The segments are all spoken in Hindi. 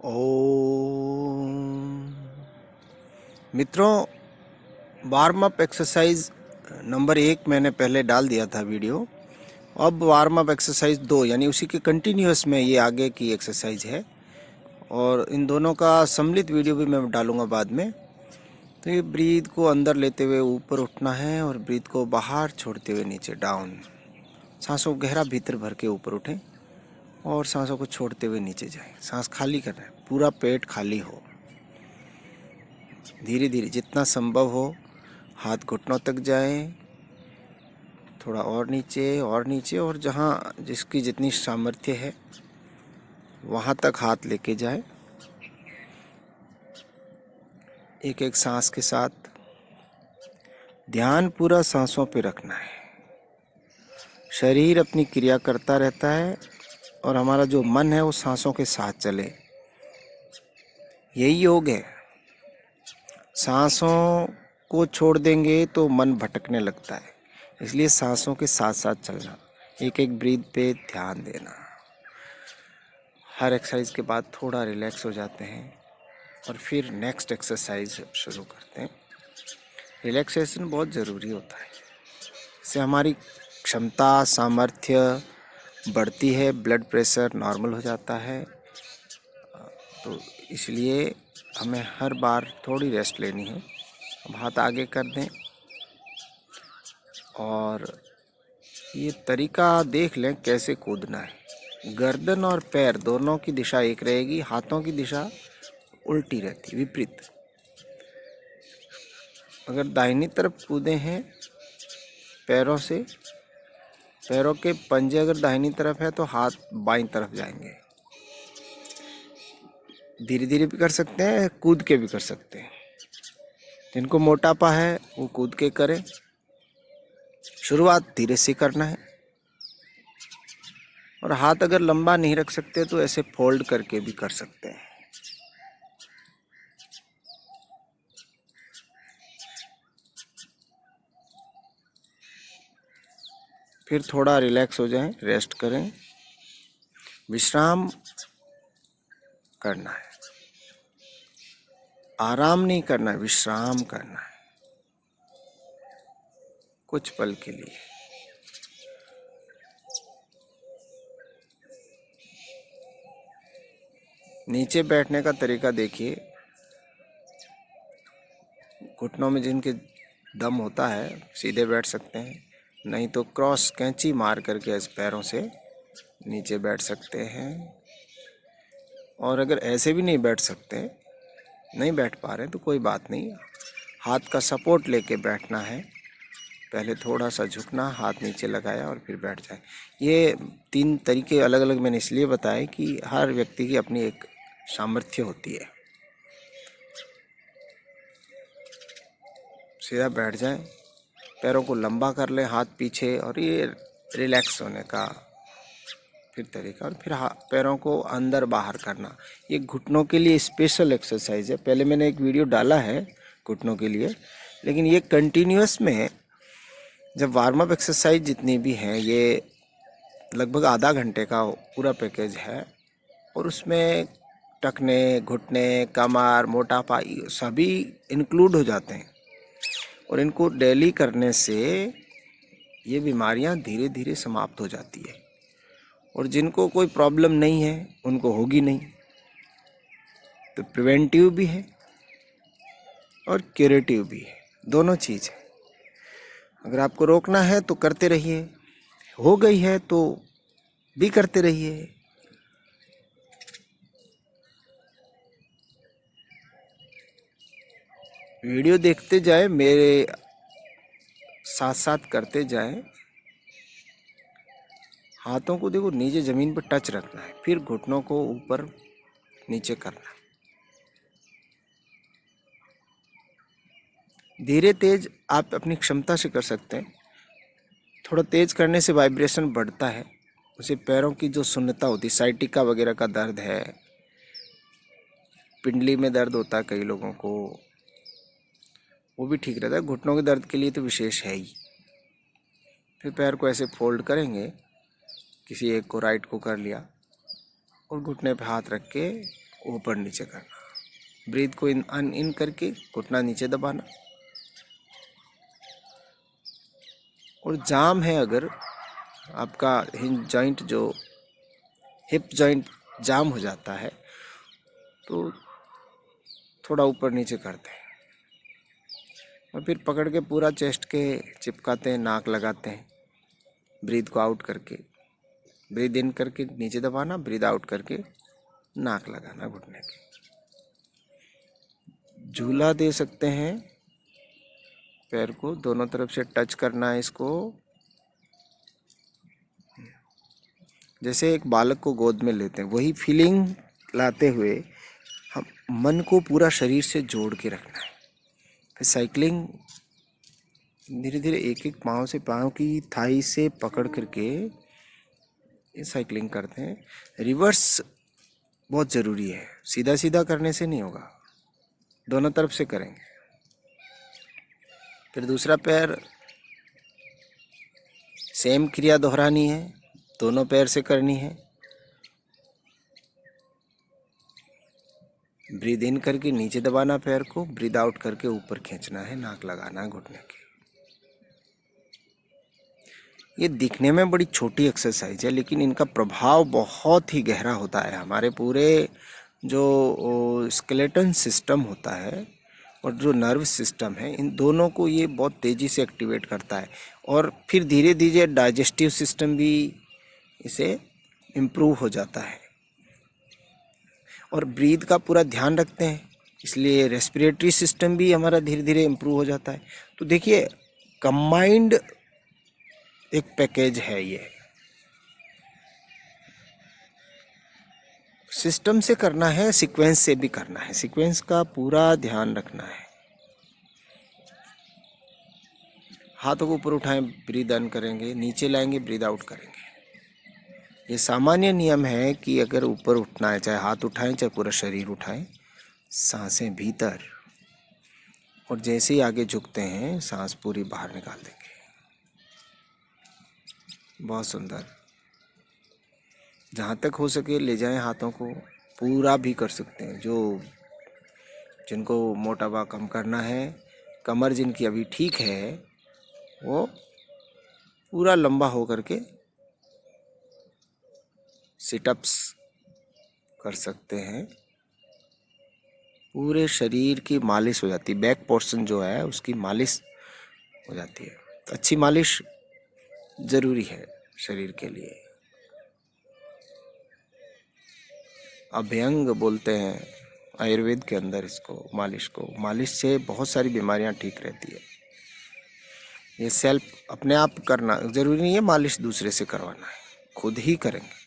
ओम मित्रों, वार्म अप एक्सरसाइज नंबर 1 मैंने पहले डाल दिया था वीडियो। अब वार्म अप एक्सरसाइज 2 यानी उसी के कंटिन्यूअस में ये आगे की एक्सरसाइज है और इन दोनों का सम्मिलित वीडियो भी मैं डालूंगा बाद में। तो ये ब्रीथ को अंदर लेते हुए ऊपर उठना है और ब्रीथ को बाहर छोड़ते हुए नीचे डाउन। सांसों को गहरा भीतर भर के ऊपर उठें और सांसों को छोड़ते हुए नीचे जाएं। सांस खाली करना है, पूरा पेट खाली हो। धीरे धीरे जितना संभव हो हाथ घुटनों तक जाएं, थोड़ा और नीचे और जहाँ जिसकी जितनी सामर्थ्य है वहाँ तक हाथ लेके जाएं। एक एक सांस के साथ ध्यान पूरा सांसों पे रखना है। शरीर अपनी क्रिया करता रहता है और हमारा जो मन है वो सांसों के साथ चले, यही योग है। सांसों को छोड़ देंगे तो मन भटकने लगता है, इसलिए सांसों के साथ साथ चलना, एक एक ब्रीथ पे ध्यान देना। हर एक्सरसाइज के बाद थोड़ा रिलैक्स हो जाते हैं और फिर नेक्स्ट एक्सरसाइज शुरू करते हैं। रिलैक्सेशन बहुत ज़रूरी होता है, इससे हमारी क्षमता सामर्थ्य बढ़ती है, ब्लड प्रेशर नॉर्मल हो जाता है। तो इसलिए हमें हर बार थोड़ी रेस्ट लेनी है। अब हाथ आगे कर दें और ये तरीका देख लें कैसे कूदना है। गर्दन और पैर दोनों की दिशा एक रहेगी, हाथों की दिशा उल्टी रहती, विपरीत। अगर दाहिनी तरफ कूदे हैं पैरों से, पैरों के पंजे अगर दाहिनी तरफ है तो हाथ बाईं तरफ जाएंगे। धीरे धीरे भी कर सकते हैं, कूद के भी कर सकते हैं। जिनको मोटापा है वो कूद के करें। शुरुआत धीरे से करना है और हाथ अगर लंबा नहीं रख सकते तो ऐसे फोल्ड करके भी कर सकते हैं। फिर थोड़ा रिलैक्स हो जाएं, रेस्ट करें, विश्राम करना है। आराम नहीं करना है, विश्राम करना है कुछ पल के लिए। नीचे बैठने का तरीका देखिए। घुटनों में जिनके दम होता है सीधे बैठ सकते हैं, नहीं तो क्रॉस कैंची मार करके इस पैरों से नीचे बैठ सकते हैं। और अगर ऐसे भी नहीं बैठ सकते, नहीं बैठ पा रहे तो कोई बात नहीं, हाथ का सपोर्ट लेके बैठना है। पहले थोड़ा सा झुकना, हाथ नीचे लगाया और फिर बैठ जाए। ये 3 तरीके अलग अलग मैंने इसलिए बताए कि हर व्यक्ति की अपनी एक सामर्थ्य होती है। सीधा बैठ जाएं, पैरों को लंबा कर लें, हाथ पीछे, और ये रिलैक्स होने का फिर तरीका। और फिर पैरों को अंदर बाहर करना। ये घुटनों के लिए स्पेशल एक्सरसाइज है, पहले मैंने एक वीडियो डाला है घुटनों के लिए, लेकिन ये कंटिन्यूअस में है। जब वार्म अप एक्सरसाइज जितनी भी हैं ये लगभग आधा घंटे का पूरा पैकेज है और उसमें टखने, घुटने, कमर, मोटापा सभी इंक्लूड हो जाते हैं। और इनको डेली करने से ये बीमारियां धीरे धीरे समाप्त हो जाती है और जिनको कोई प्रॉब्लम नहीं है उनको होगी नहीं। तो प्रिवेंटिव भी है और क्यूरेटिव भी है, दोनों चीज़ है। अगर आपको रोकना है तो करते रहिए, हो गई है तो भी करते रहिए। वीडियो देखते जाए, मेरे साथ साथ करते जाएं। हाथों को देखो नीचे ज़मीन पर टच रखना है, फिर घुटनों को ऊपर नीचे करना है। धीरे तेज आप अपनी क्षमता से कर सकते हैं। थोड़ा तेज करने से वाइब्रेशन बढ़ता है, उसे पैरों की जो शून्यता होती है, साइटिका वगैरह का दर्द है, पिंडली में दर्द होता है कई लोगों को, वो भी ठीक रहता है। घुटनों के दर्द के लिए तो विशेष है ही। फिर पैर को ऐसे फोल्ड करेंगे, किसी एक को राइट को कर लिया और घुटने पे हाथ रख के ऊपर नीचे करना। ब्रीथ को इन करके घुटना नीचे दबाना। और जाम है अगर आपका हिंज जॉइंट, जो हिप जॉइंट जाम हो जाता है, तो थोड़ा ऊपर नीचे करते हैं और फिर पकड़ के पूरा चेस्ट के चिपकाते हैं, नाक लगाते हैं। ब्रीथ को आउट करके, ब्रीथ इन करके नीचे दबाना, ब्रीथ आउट करके नाक लगाना घुटने के। झूला दे सकते हैं, पैर को दोनों तरफ से टच करना है इसको। जैसे एक बालक को गोद में लेते हैं, वही फीलिंग लाते हुए हम मन को पूरा शरीर से जोड़ के रखना है। फिर साइकिलिंग धीरे धीरे एक एक पाँव से, पाँव की थाई से पकड़ करके ये साइकिलिंग करते हैं। रिवर्स बहुत ज़रूरी है, सीधा सीधा करने से नहीं होगा, दोनों तरफ से करेंगे। फिर दूसरा पैर, सेम क्रिया दोहरानी है, दोनों पैर से करनी है। ब्रीद इन करके नीचे दबाना पैर को, ब्रीद आउट करके ऊपर खींचना है, नाक लगाना है घुटने के। ये दिखने में बड़ी छोटी एक्सरसाइज है, लेकिन इनका प्रभाव बहुत ही गहरा होता है। हमारे पूरे जो स्केलेटन सिस्टम होता है और जो नर्व सिस्टम है, इन दोनों को ये बहुत तेज़ी से एक्टिवेट करता है। और फिर धीरे धीरे डाइजेस्टिव सिस्टम भी इसे इम्प्रूव हो जाता है। और ब्रीथ का पूरा ध्यान रखते हैं, इसलिए रेस्पिरेटरी सिस्टम भी हमारा धीरे धीरे इम्प्रूव हो जाता है। तो देखिए, कंबाइंड एक पैकेज है ये। सिस्टम से करना है, सीक्वेंस से भी करना है, सीक्वेंस का पूरा ध्यान रखना है। हाथों को ऊपर उठाएं, ब्रीद इन करेंगे, नीचे लाएंगे, ब्रीद आउट करेंगे। ये सामान्य नियम है कि अगर ऊपर उठना है, चाहे हाथ उठाएं चाहे पूरा शरीर उठाएं, सांसें भीतर, और जैसे ही आगे झुकते हैं सांस पूरी बाहर निकाल देंगे। बहुत सुंदर। जहाँ तक हो सके ले जाएं हाथों को, पूरा भी कर सकते हैं। जिनको मोटापा कम करना है, कमर जिनकी अभी ठीक है, वो पूरा लंबा हो करके सिटअप्स कर सकते हैं। पूरे शरीर की मालिश हो जाती है, बैक पोर्शन जो है उसकी मालिश हो जाती है। अच्छी मालिश ज़रूरी है शरीर के लिए। अभ्यंग बोलते हैं आयुर्वेद के अंदर इसको, मालिश को। मालिश से बहुत सारी बीमारियां ठीक रहती है। ये सेल्फ अपने आप करना ज़रूरी नहीं है, मालिश दूसरे से करवाना है, खुद ही करेंगे।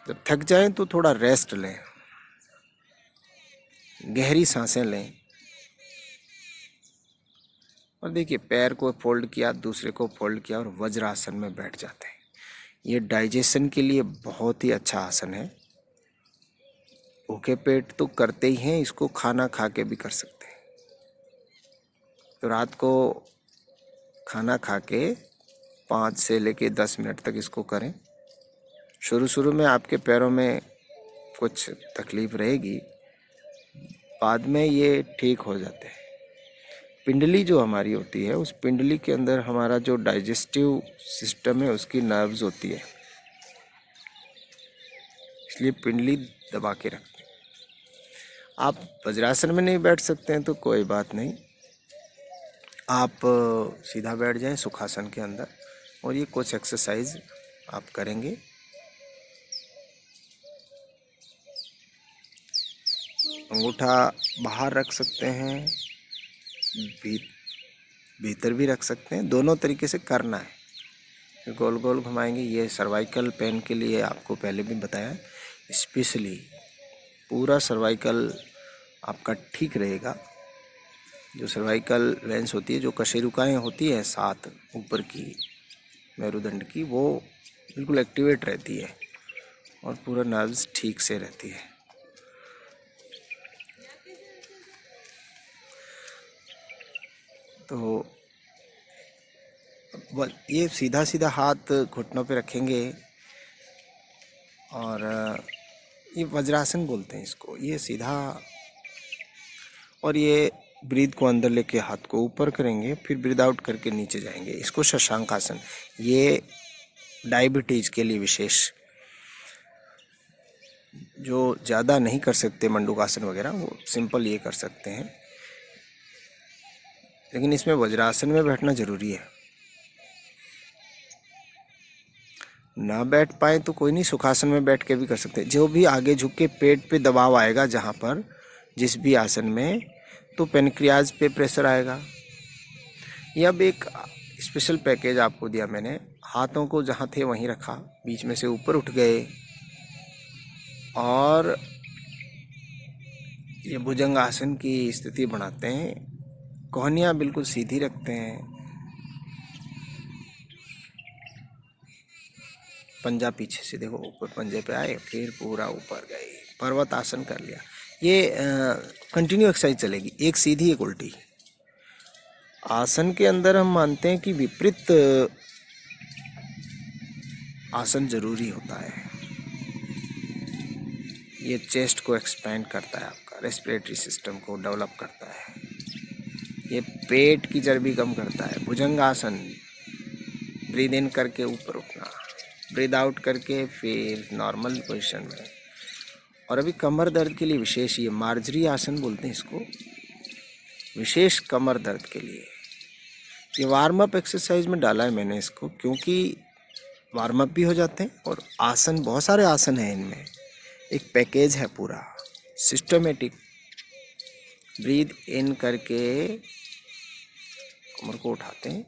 जब थक जाएं तो थोड़ा रेस्ट लें, गहरी सांसें लें। और देखिए, पैर को फोल्ड किया, दूसरे को फोल्ड किया और वज्रासन में बैठ जाते हैं। ये डाइजेशन के लिए बहुत ही अच्छा आसन है। भूखे पेट तो करते ही हैं, इसको खाना खा के भी कर सकते हैं। तो रात को खाना खा के 5 से लेके 10 मिनट तक इसको करें। शुरू में आपके पैरों में कुछ तकलीफ रहेगी, बाद में ये ठीक हो जाते हैं। पिंडली जो हमारी होती है, उस पिंडली के अंदर हमारा जो डाइजेस्टिव सिस्टम है उसकी नर्व्स होती है, इसलिए पिंडली दबा के रखते हैं। आप वज्रासन में नहीं बैठ सकते हैं तो कोई बात नहीं, आप सीधा बैठ जाएं सुखासन के अंदर, और ये कुछ एक्सरसाइज आप करेंगे। अंगूठा बाहर रख सकते हैं, भीतर भी रख सकते हैं, दोनों तरीके से करना है। गोल गोल घुमाएंगे। ये सर्वाइकल पेन के लिए आपको पहले भी बताया, स्पेशली पूरा सर्वाइकल आपका ठीक रहेगा। जो सर्वाइकल वेंस होती है, जो कशेरुकाएँ होती है 7 ऊपर की मेरुदंड की, वो बिल्कुल एक्टिवेट रहती है और पूरा नर्व्स ठीक से रहती है। तो ये सीधा सीधा हाथ घुटनों पे रखेंगे और ये वज्रासन बोलते हैं इसको। ये सीधा, और ये ब्रीथ को अंदर लेके हाथ को ऊपर करेंगे, फिर ब्रीथ आउट करके नीचे जाएंगे। इसको शशांक आसन। ये डायबिटीज के लिए विशेष, जो ज़्यादा नहीं कर सकते मंडूकासन वगैरह, वो सिंपल ये कर सकते हैं, लेकिन इसमें वज्रासन में बैठना जरूरी है। ना बैठ पाए तो कोई नहीं, सुखासन में बैठ के भी कर सकते हैं। जो भी आगे झुक के पेट पे दबाव आएगा जहाँ पर, जिस भी आसन में, तो पेनक्रियाज पे प्रेशर आएगा। ये अब एक स्पेशल पैकेज आपको दिया मैंने। हाथों को जहाँ थे वहीं रखा, बीच में से ऊपर उठ गए, और ये भुजंग आसन की स्थिति बनाते हैं। कोहनियाँ बिल्कुल सीधी रखते हैं, पंजा पीछे से देखो, ऊपर पंजे पे आए, फिर पूरा ऊपर गए, पर्वत आसन कर लिया। ये कंटिन्यू एक्सरसाइज चलेगी, एक सीधी एक उल्टी। आसन के अंदर हम मानते हैं कि विपरीत आसन जरूरी होता है। ये चेस्ट को एक्सपेंड करता है, आपका रेस्पिरेटरी सिस्टम को डेवलप करता है, ये पेट की चर्बी कम करता है। भुजंग आसन, ब्रीद इन करके ऊपर उठना, ब्रीद आउट करके फिर नॉर्मल पोजीशन में। और अभी कमर दर्द के लिए विशेष, ये मार्जरी आसन बोलते हैं इसको, विशेष कमर दर्द के लिए। ये वार्म अप एक्सरसाइज में डाला है मैंने इसको, क्योंकि वार्म अप भी हो जाते हैं और आसन, बहुत सारे आसन हैं इनमें, एक पैकेज है पूरा सिस्टमेटिक। ब्रीद इन करके कमर को उठाते हैं,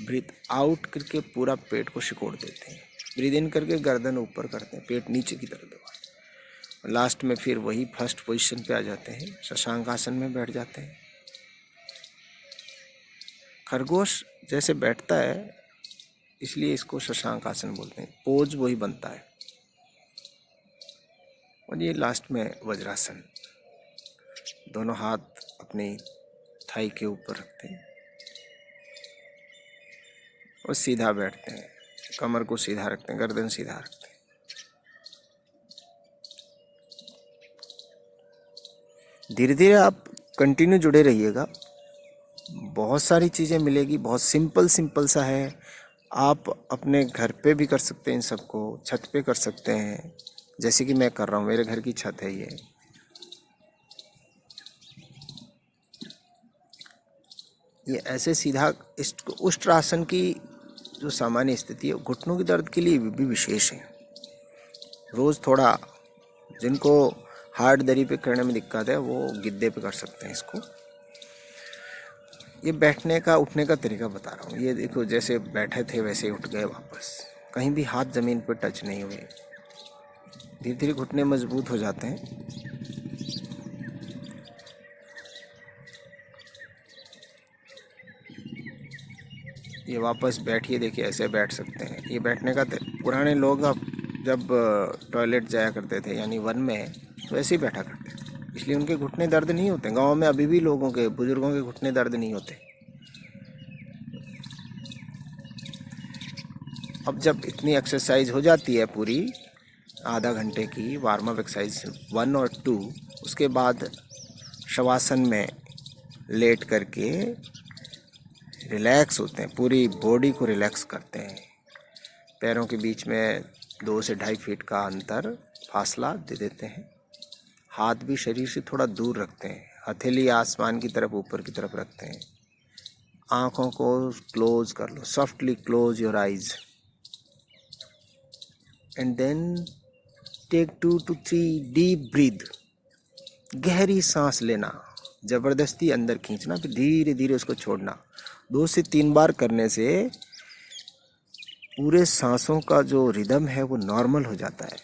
ब्रीथ आउट करके पूरा पेट को सिकोड़ देते हैं, ब्रीद इन करके गर्दन ऊपर करते हैं, पेट नीचे की तरफ दबाते, लास्ट में फिर वही फर्स्ट पोजीशन पे आ जाते हैं, शशांक आसन में बैठ जाते हैं। खरगोश जैसे बैठता है, इसलिए इसको शशांक आसन बोलते हैं, पोज वही बनता है। और ये लास्ट में वज्रासन, दोनों हाथ अपनी थाई के ऊपर रखते हैं और सीधा बैठते हैं, कमर को सीधा रखते हैं, गर्दन सीधा रखते हैं। धीरे धीरे आप कंटिन्यू जुड़े रहिएगा, बहुत सारी चीज़ें मिलेगी, बहुत सिंपल सिंपल सा है। आप अपने घर पे भी कर सकते हैं, इन सबको छत पे कर सकते हैं, जैसे कि मैं कर रहा हूँ, मेरे घर की छत है ये ऐसे सीधा। उष्ट्रासन की जो सामान्य स्थिति है, घुटनों की दर्द के लिए भी विशेष है। रोज़ थोड़ा, जिनको हार्ड दरी पे करने में दिक्कत है, वो गिद्दे पे कर सकते हैं इसको। ये बैठने का उठने का तरीका बता रहा हूँ। ये देखो, जैसे बैठे थे वैसे ही उठ गए वापस, कहीं भी हाथ ज़मीन पर टच नहीं हुए। धीरे धीरे घुटने मजबूत हो जाते हैं। ये वापस बैठिए, देखिए ऐसे बैठ सकते हैं। ये बैठने का पुराने लोग अब जब टॉयलेट जाया करते थे, यानी वन में, तो ऐसे ही बैठा करते थे, इसलिए उनके घुटने दर्द नहीं होते। गांव में अभी भी लोगों के, बुजुर्गों के घुटने दर्द नहीं होते। अब जब इतनी एक्सरसाइज हो जाती है पूरी, आधा घंटे की वार्म अप एक्सरसाइज 1 और 2, उसके बाद शवासन में लेट करके रिलैक्स होते हैं, पूरी बॉडी को रिलैक्स करते हैं। पैरों के बीच में 2 से 2.5 फीट का अंतर, फासला दे देते हैं। हाथ भी शरीर से थोड़ा दूर रखते हैं, हथेली आसमान की तरफ, ऊपर की तरफ रखते हैं। आँखों को क्लोज कर लो, softly close your eyes and then take 2 to 3 deep breath. गहरी सांस लेना, जबरदस्ती अंदर खींचना, फिर धीरे धीरे उसको छोड़ना। 2 से 3 बार करने से पूरे सांसों का जो रिदम है वो नॉर्मल हो जाता है।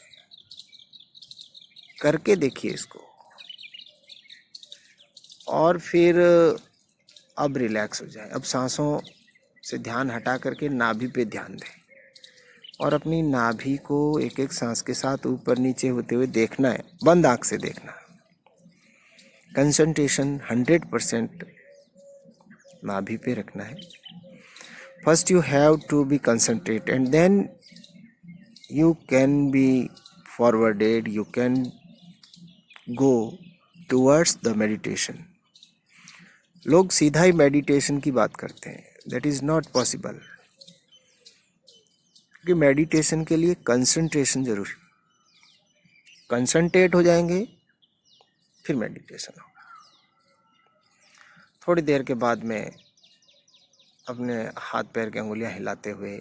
करके देखिए इसको। और फिर अब रिलैक्स हो जाए। अब सांसों से ध्यान हटा करके नाभि पे ध्यान दें, और अपनी नाभि को एक एक सांस के साथ ऊपर नीचे होते हुए देखना है, बंद आँख से देखना। कंसंट्रेशन 100% नाभि पे रखना है। First you have to be concentrate and then you can be forwarded, you can go towards the meditation. लोग सीधा ही मेडिटेशन की बात करते हैं, दैट इज नॉट पॉसिबल, क्योंकि मेडिटेशन के लिए कंसंट्रेशन जरूरी, कंसंट्रेट हो जाएंगे फिर मेडिटेशन होगा। थोड़ी देर के बाद में अपने हाथ पैर की अंगुलियां हिलाते हुए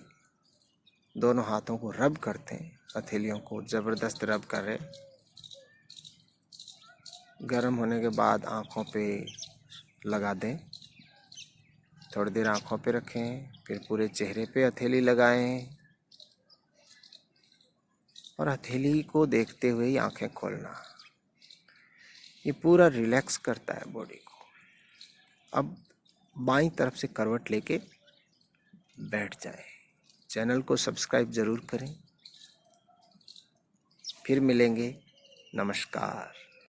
दोनों हाथों को रब करते हैं, हथेलियों को ज़बरदस्त रब कर रहे। गर्म होने के बाद आँखों पे लगा दें, थोड़ी देर आँखों पे रखें, फिर पूरे चेहरे पे हथेली लगाएं और हथेली को देखते हुए ही आँखें खोलना। ये पूरा रिलैक्स करता है बॉडी को। अब बाईं तरफ से करवट लेके बैठ जाए। चैनल को सब्सक्राइब ज़रूर करें। फिर मिलेंगे। नमस्कार।